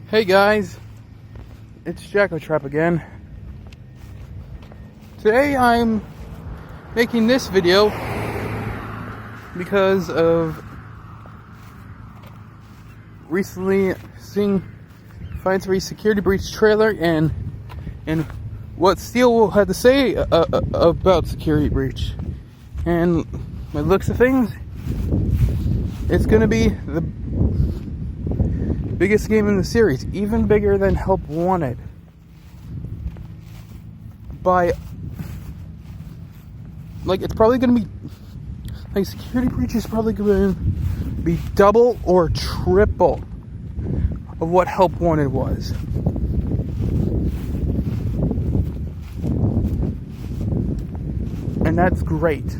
Hey guys, it's Jacko Trap again. Today I'm making this video because of recently seeing Find 3 security breach trailer and what Steele had to say about security breach. And by the looks of things, it's gonna be the biggest game in the series, even bigger than Help Wanted. It's probably gonna be security breach is probably gonna be double or triple of what Help Wanted was. And that's great.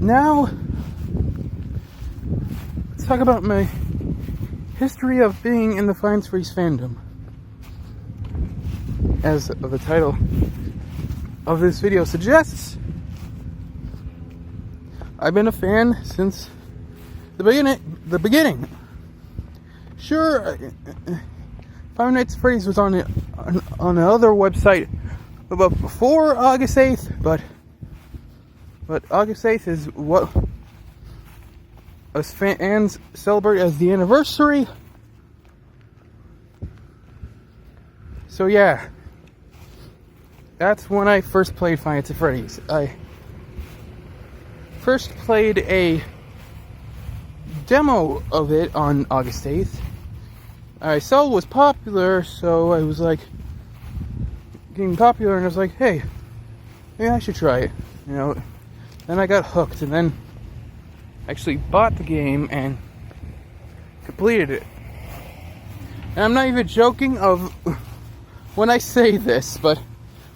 Now, let's talk about my history of being in the Find Freeze fandom. As the title of this video suggests, I've been a fan since the beginning. Sure, Five Nights at Freddy's was on another website before August 8th, but August 8th is what us fans celebrate as the anniversary. So yeah, that's when I first played Five Nights at Freddy's. I first played a demo of it on August 8th. I saw it was popular, so I was like, getting popular, and I was like, hey, maybe I should try it, you know. Then I got hooked, and then actually bought the game and completed it. And I'm not even joking of when I say this, but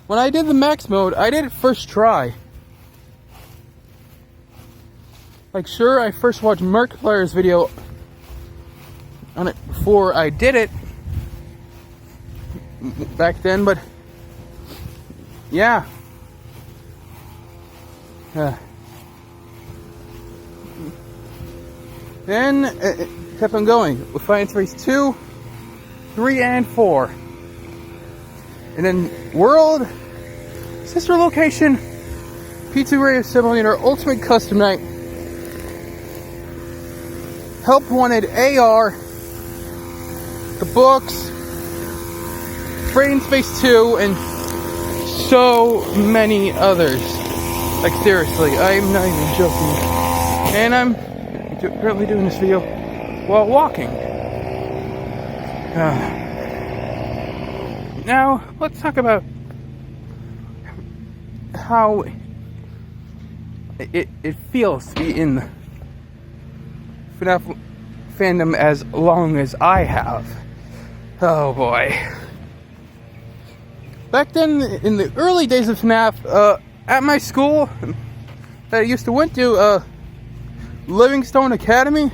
when I did the max mode, I did it first try. Sure, I first watched Markiplier's video on it before I did it back then, but yeah. Then it kept on going with Find Freeze 2, 3, and 4. And then World, Sister Location, Pizzeria Simulator, Ultimate Custom Night, Help Wanted AR, the books, Freddy in Space 2, and so many others. Seriously, I'm not even joking. And I'm currently doing this video while walking. Now, let's talk about how it feels to be in the FNAF fandom as long as I have. Oh boy. Back then, in the early days of FNAF, at my school that I used to went to, Livingstone Academy,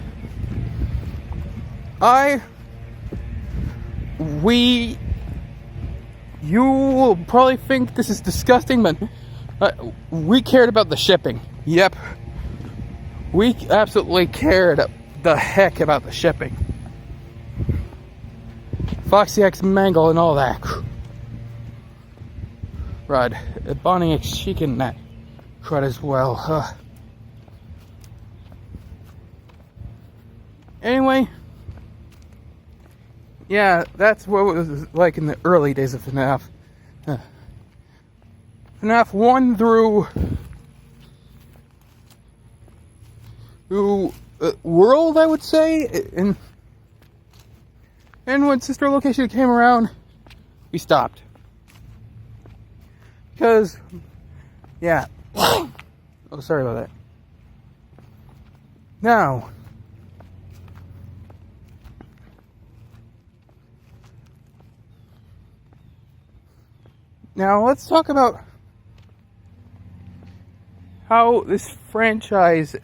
you will probably think this is disgusting, but we cared about the shipping. Yep. We absolutely cared the heck about the shipping. Foxy X Mangle and all that. Right. Bonnie X Chicken that crud as well. Anyway, yeah, that's what it was like in the early days of FNAF. FNAF 1 through World, I would say, and when Sister Location came around, we stopped. Because, yeah. Oh, sorry about that. Now let's talk about how this franchise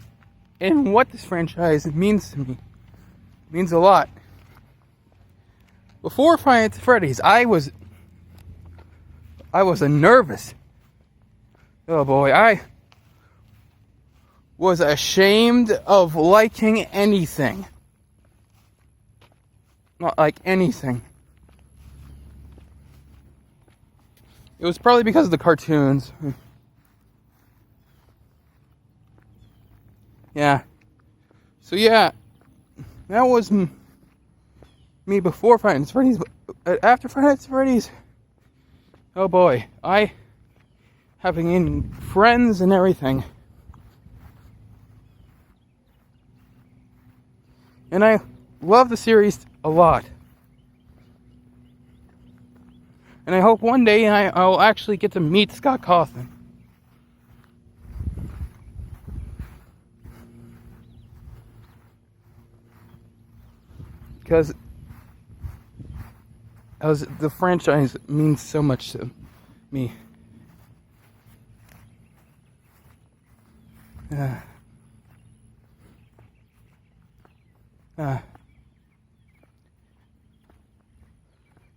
and what this franchise means to me. It means a lot. Before Five Nights at Freddy's, I was nervous. Oh boy, I was ashamed of liking anything. not like anything. It was probably because of the cartoons. Yeah. So yeah, that was me before Five Nights at Freddy's. After Five Nights at Freddy's, oh boy, I having friends and everything. And I love the series a lot. And I hope one day I'll actually get to meet Scott Cawthon. Because the franchise means so much to me.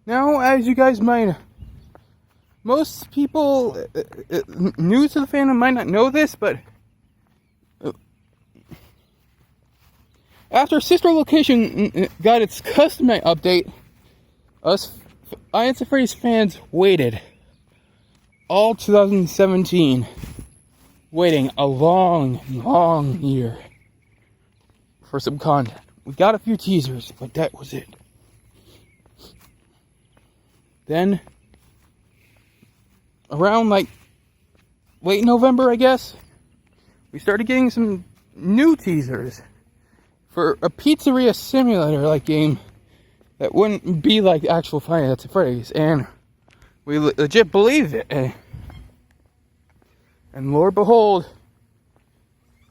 Now, as you guys might, most people new to the fandom might not know this, but after Sister Location got its custom night update, us Five Nights at Freddy's fans waited all 2017, waiting a long year for some content. We got a few teasers, but that was it. Then, around like late November, I guess, we started getting some new teasers for a pizzeria simulator like game that wouldn't be like actual Five Nights at Freddy's, and we legit believed it. And Lord behold,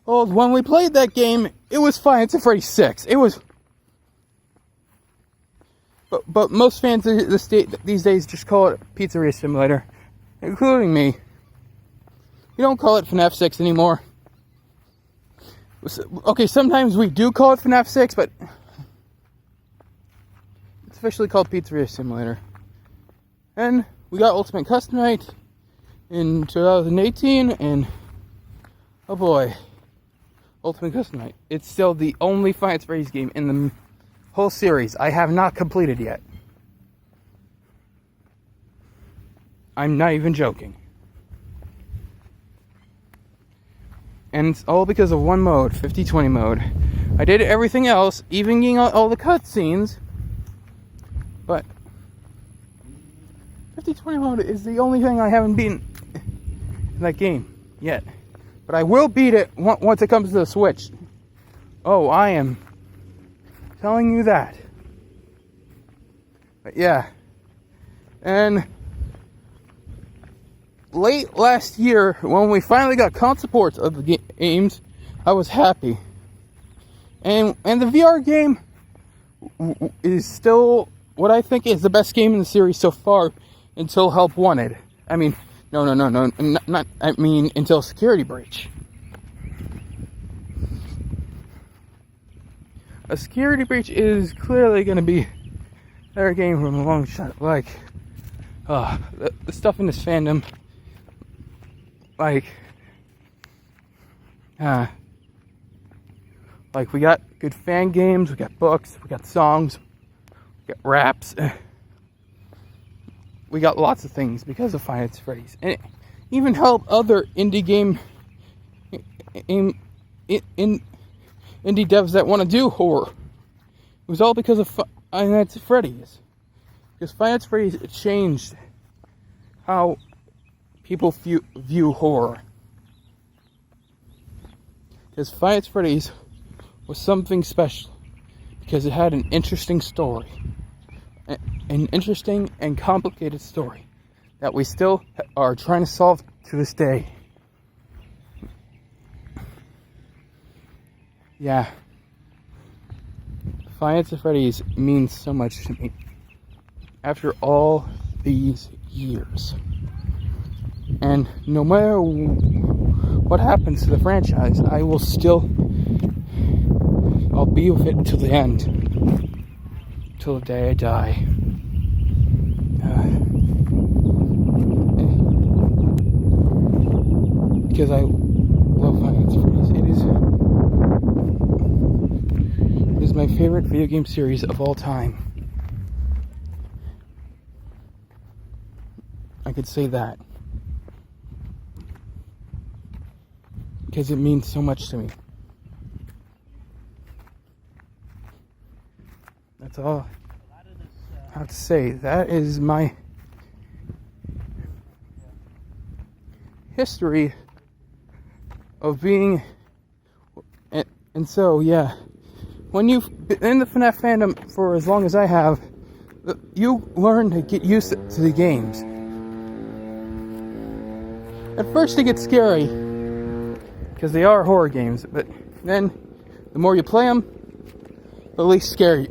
when we played that game, it was Five Nights at Freddy's 6. It was. But most fans these days just call it Pizzeria Simulator, including me. We don't call it FNAF 6 anymore. Okay, sometimes we do call it FNAF 6, but it's officially called Pizzeria Simulator. And we got Ultimate Custom Night in 2018, and oh boy, Ultimate Custom Night. It's still the only Five Nights at Freddy's game in the whole series I have not completed yet. I'm not even joking. And it's all because of one mode, 50-20 mode. I did everything else, even getting all the cutscenes, but 50-20 mode is the only thing I haven't beaten in that game yet. But I will beat it once it comes to the Switch. Oh, I am telling you that. But yeah. And late last year, when we finally got console ports of the games, I was happy. And the VR game is still what I think is the best game in the series so far until Help Wanted. I mean, no, not I mean until Security Breach. A Security Breach is clearly going to be their game from a long shot. Like, the stuff in this fandom, like we got good fan games, we got books, we got songs, we got raps, we got lots of things because of Five Nights at Freddy's, and it even helped other indie game indie devs that want to do horror. It was all because of Five Nights at Freddy's. Because Five Nights at Freddy's changed how people view horror. Because Five Nights at Freddy's was something special. Because it had an interesting story. An interesting and complicated story that we still are trying to solve to this day. Yeah. Five Nights at Freddy's means so much to me. After all these years. And no matter what happens to the franchise, I'll be with it till the end. Till the day I die. Because I love Five Nights at Freddy's. It is my favorite video game series of all time. I could say that. Because it means so much to me. That's all I have to say. That is my history of being, and so yeah, when you've been in the FNAF fandom for as long as I have, you learn to get used to the games. At first they get scary, because they are horror games, but then the more you play them, the least scared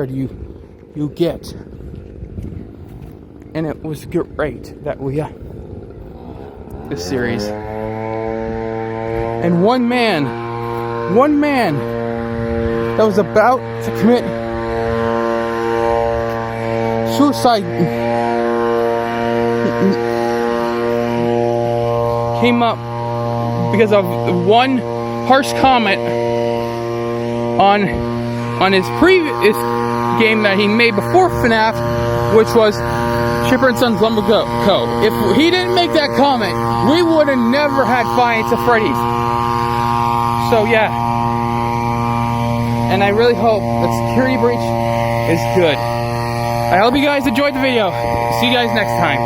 you get. And it was great that we this series. And one man that was about to commit suicide came up because of one harsh comment on his previous game that he made before FNAF, which was Chipper and Sons Lumber Co. If he didn't make that comment, we would have never had Five Nights at Freddy's. So yeah, and I really hope that Security Breach is good. I hope you guys enjoyed the video. See you guys next time.